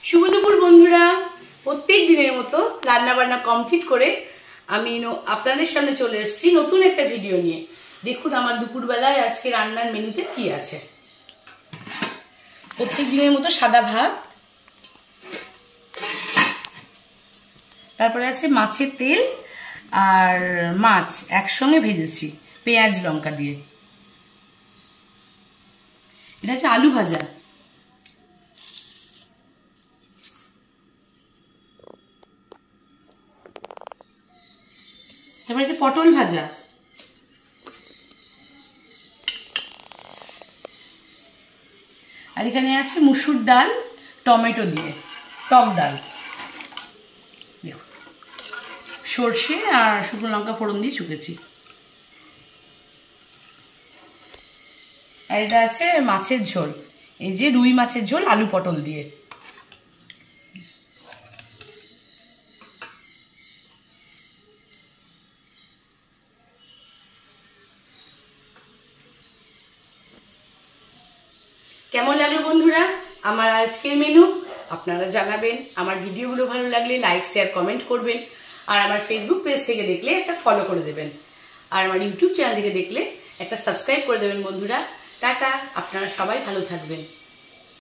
শুভ দুপুর বন্ধুরা। প্রত্যেক দিনের মতো রান্না বান্না কমপ্লিট করে আমি আপনাদের সামনে চলে এসেছি নতুন একটা ভিডিও নিয়ে। দেখুন আমার দুপুরবেলায় আজকে রান্নার মেনুতে কি আছে। প্রত্যেক দিনের মতো সাদা ভাত, তারপরে আছে মাছের তেল আর মাছ একসঙ্গে ভেজেছি পেঁয়াজ লঙ্কা দিয়ে। এটা হচ্ছে আলু ভাজা, তারপরে আছে পটল ভাজা, আর এখানে আছে মুসুর ডাল টমেটো দিয়ে টক ডাল, দেখুন সর্ষে আর শুকনো লঙ্কা ফোড়ন দিয়ে শুকেছি। আর এটা আছে মাছের ঝোল, এই যে রুই মাছের ঝোল আলু পটল দিয়ে। কেমন লাগলো বন্ধুরা আমার আজকের মেনু? আপনারা জানাবেন। আমার ভিডিওগুলো ভালো লাগলে লাইক শেয়ার কমেন্ট করবেন, আর আমার ফেসবুক পেজ থেকে দেখলে একটা ফলো করে দেবেন, আর আমার ইউটিউব চ্যানেল থেকে দেখলে একটা সাবস্ক্রাইব করে দেবেন বন্ধুরা। টাটা, আপনারা সবাই ভালো থাকবেন।